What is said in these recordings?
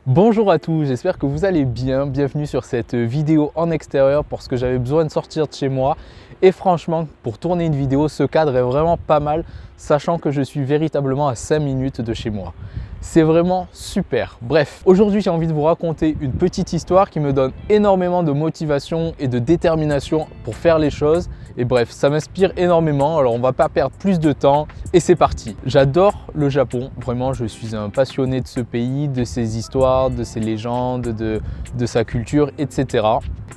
Bonjour à tous, j'espère que vous allez bien. Bienvenue sur cette vidéo en extérieur parce que j'avais besoin de sortir de chez moi. Et franchement, pour tourner une vidéo, ce cadre est vraiment pas mal, sachant que je suis véritablement à 5 minutes de chez moi. C'est vraiment super. Bref, aujourd'hui j'ai envie de vous raconter une petite histoire qui me donne énormément de motivation et de détermination pour faire les choses. Et bref, ça m'inspire énormément, alors on va pas perdre plus de temps et c'est parti. J'adore le Japon, vraiment je suis un passionné de ce pays, de ses histoires, de ses légendes, de sa culture, etc.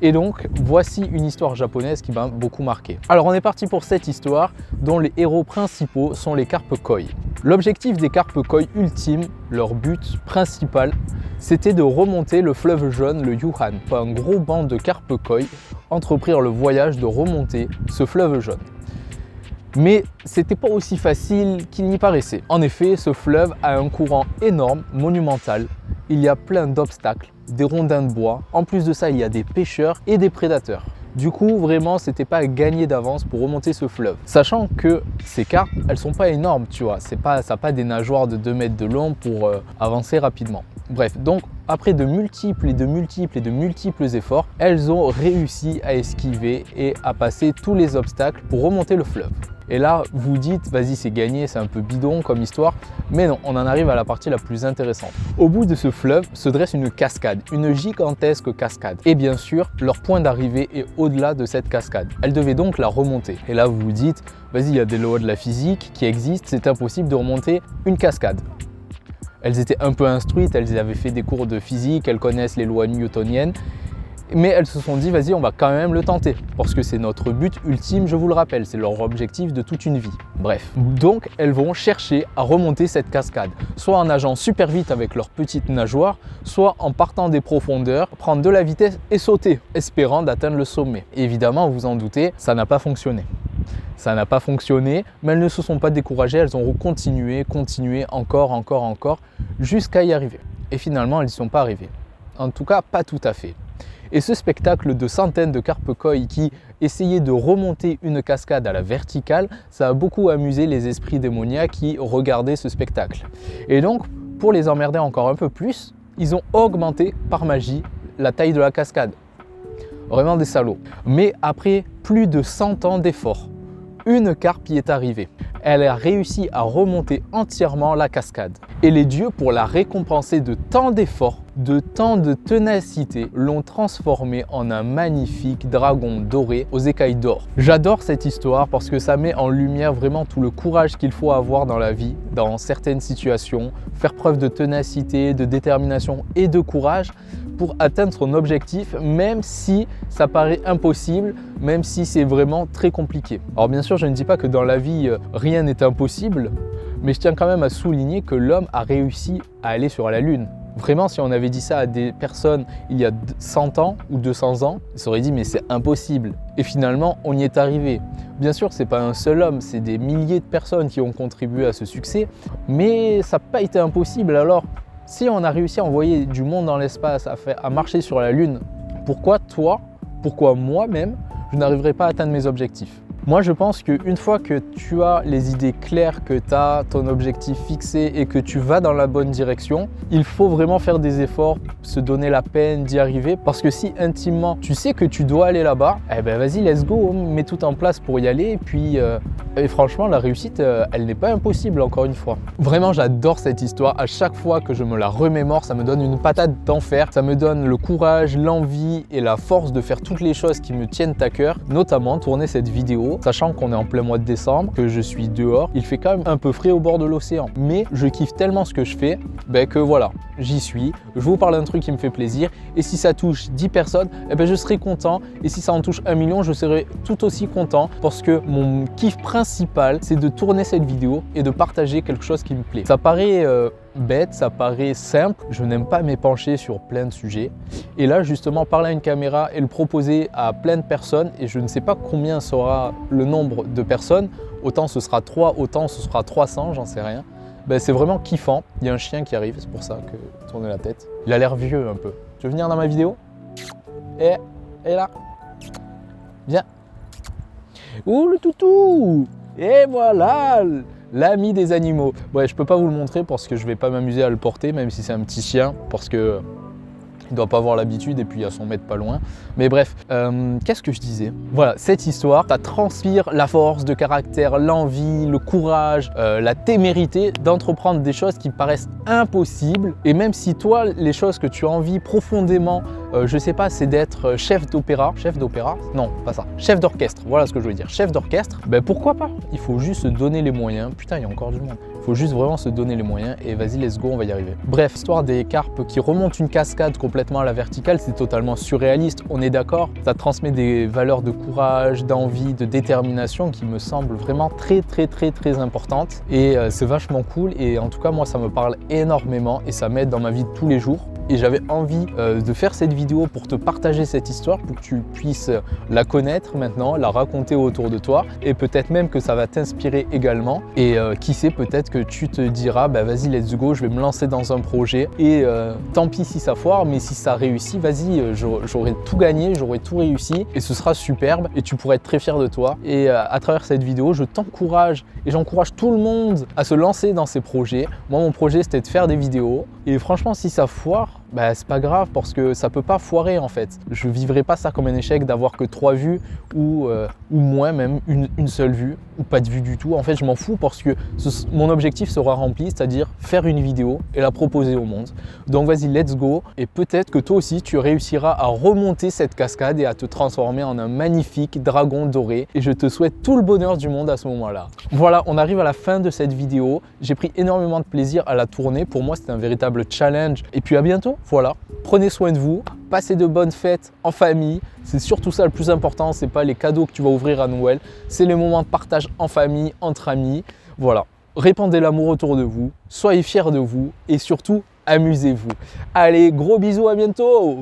Et donc, voici une histoire japonaise qui m'a beaucoup marqué. Alors on est parti pour cette histoire dont les héros principaux sont les carpe koi. L'objectif des carpe koi ultime, leur but principal, c'était de remonter le fleuve jaune, le Yuhan. Un gros banc de carpe koi entreprirent le voyage de remonter ce fleuve jaune. Mais c'était pas aussi facile qu'il n'y paraissait. En effet, ce fleuve a un courant énorme, monumental. Il y a plein d'obstacles, des rondins de bois. En plus de ça, il y a des pêcheurs et des prédateurs. Du coup, vraiment, c'était pas gagné d'avance pour remonter ce fleuve. Sachant que ces carpes, elles sont pas énormes, tu vois. Ça n'a pas des nageoires de 2 mètres de long pour avancer rapidement. Bref, donc après de multiples efforts, elles ont réussi à esquiver et à passer tous les obstacles pour remonter le fleuve. Et là, vous dites, vas-y, c'est gagné, c'est un peu bidon comme histoire. Mais non, on en arrive à la partie la plus intéressante. Au bout de ce fleuve se dresse une cascade, une gigantesque cascade. Et bien sûr, leur point d'arrivée est au-delà de cette cascade. Elles devaient donc la remonter. Et là, vous vous dites, vas-y, il y a des lois de la physique qui existent, c'est impossible de remonter une cascade. Elles étaient un peu instruites, elles avaient fait des cours de physique, elles connaissent les lois newtoniennes. Mais elles se sont dit, vas-y, on va quand même le tenter. Parce que c'est notre but ultime, je vous le rappelle, c'est leur objectif de toute une vie. Bref, donc elles vont chercher à remonter cette cascade. Soit en nageant super vite avec leurs petites nageoires, soit en partant des profondeurs, prendre de la vitesse et sauter, espérant d'atteindre le sommet. Et évidemment, vous en doutez, ça n'a pas fonctionné. Ça n'a pas fonctionné, mais elles ne se sont pas découragées, elles ont continué, encore, jusqu'à y arriver. Et finalement, elles n'y sont pas arrivées. En tout cas, pas tout à fait. Et ce spectacle de centaines de carpe koi qui essayaient de remonter une cascade à la verticale, ça a beaucoup amusé les esprits démoniaques qui regardaient ce spectacle. Et donc, pour les emmerder encore un peu plus, ils ont augmenté par magie la taille de la cascade. Vraiment des salauds. Mais après plus de 100 ans d'efforts, une carpe y est arrivée. Elle a réussi à remonter entièrement la cascade. Et les dieux, pour la récompenser de tant d'efforts, de tant de ténacité, l'ont transformée en un magnifique dragon doré aux écailles d'or. J'adore cette histoire parce que ça met en lumière vraiment tout le courage qu'il faut avoir dans la vie, dans certaines situations, faire preuve de ténacité, de détermination et de courage pour atteindre son objectif, même si ça paraît impossible, même si c'est vraiment très compliqué. Alors bien sûr, je ne dis pas que dans la vie, rien n'est impossible, mais je tiens quand même à souligner que l'homme a réussi à aller sur la Lune. Vraiment, si on avait dit ça à des personnes il y a 100 ans ou 200 ans, ils s'auraient dit mais c'est impossible. Et finalement, on y est arrivé. Bien sûr, c'est pas un seul homme, c'est des milliers de personnes qui ont contribué à ce succès, mais ça n'a pas été impossible. Alors, si on a réussi à envoyer du monde dans l'espace, à marcher sur la Lune, pourquoi toi, pourquoi moi-même, je n'arriverai pas à atteindre mes objectifs ? Moi, je pense qu'une fois que tu as les idées claires, que tu as ton objectif fixé et que tu vas dans la bonne direction, il faut vraiment faire des efforts, se donner la peine d'y arriver. Parce que si intimement, tu sais que tu dois aller là-bas, eh ben vas-y, let's go, mets tout en place pour y aller. Et franchement, la réussite, elle n'est pas impossible, encore une fois. Vraiment, j'adore cette histoire. À chaque fois que je me la remémore, ça me donne une patate d'enfer. Ça me donne le courage, l'envie et la force de faire toutes les choses qui me tiennent à cœur, notamment tourner cette vidéo. Sachant qu'on est en plein mois de décembre, que je suis dehors, il fait quand même un peu frais au bord de l'océan. Mais je kiffe tellement ce que je fais, que voilà, j'y suis. Je vous parle d'un truc qui me fait plaisir. Et si ça touche 10 personnes, je serai content. Et si ça en touche 1 million, je serai tout aussi content. Parce que mon kiff principal, c'est de tourner cette vidéo et de partager quelque chose qui me plaît. Ça paraît bête, ça paraît simple, je n'aime pas m'épancher sur plein de sujets. Et là, justement, parler à une caméra et le proposer à plein de personnes, et je ne sais pas combien sera le nombre de personnes, autant ce sera 3, autant ce sera 300, j'en sais rien. C'est vraiment kiffant. Il y a un chien qui arrive, c'est pour ça que je tourne la tête. Il a l'air vieux un peu. Tu veux venir dans ma vidéo? Et là. Viens. Ouh, le toutou! Et voilà! l'ami des animaux. Ouais, je peux pas vous le montrer parce que je vais pas m'amuser à le porter, même si c'est un petit chien, parce que il doit pas avoir l'habitude et puis il y a son maître pas loin. Mais bref, qu'est-ce que je disais? Voilà, cette histoire, ça transpire la force de caractère, l'envie, le courage, la témérité d'entreprendre des choses qui paraissent impossibles. Et même si toi, les choses que tu as envie profondément, je sais pas, c'est d'être chef d'opéra. Chef d'opéra? Non, pas ça. Chef d'orchestre, voilà ce que je voulais dire. Chef d'orchestre, ben pourquoi pas? Il faut juste se donner les moyens. Putain, il y a encore du monde. Il faut juste vraiment se donner les moyens et vas-y, let's go, on va y arriver. Bref, l'histoire des carpes qui remontent une cascade complètement à la verticale, c'est totalement surréaliste, on est d'accord. Ça transmet des valeurs de courage, d'envie, de détermination qui me semblent vraiment très importantes. Et c'est vachement cool et en tout cas, moi, ça me parle énormément et ça m'aide dans ma vie de tous les jours. Et j'avais envie de faire cette vidéo pour te partager cette histoire, pour que tu puisses la connaître maintenant, la raconter autour de toi et peut-être même que ça va t'inspirer également. Et qui sait, peut-être que tu te diras, bah vas-y, let's go, je vais me lancer dans un projet et tant pis si ça foire, mais si ça réussit, vas-y, j'aurai tout gagné, j'aurai tout réussi et ce sera superbe et tu pourrais être très fier de toi. Et à travers cette vidéo, je t'encourage et j'encourage tout le monde à se lancer dans ces projets. Moi, mon projet, c'était de faire des vidéos et franchement, si ça foire, bah, c'est pas grave parce que ça peut pas foirer en fait. Je vivrai pas ça comme un échec d'avoir que 3 vues ou moins, même une seule vue ou pas de vue du tout. En fait, je m'en fous parce que mon objectif sera rempli, c'est-à-dire faire une vidéo et la proposer au monde. Donc vas-y, let's go. Et peut-être que toi aussi, tu réussiras à remonter cette cascade et à te transformer en un magnifique dragon doré. Et je te souhaite tout le bonheur du monde à ce moment-là. Voilà, on arrive à la fin de cette vidéo. J'ai pris énormément de plaisir à la tourner. Pour moi, c'était un véritable challenge. Et puis à bientôt. Voilà, prenez soin de vous, passez de bonnes fêtes en famille, c'est surtout ça le plus important, c'est pas les cadeaux que tu vas ouvrir à Noël, c'est les moments de partage en famille, entre amis. Voilà, répandez l'amour autour de vous, soyez fiers de vous et surtout amusez-vous. Allez, gros bisous, à bientôt!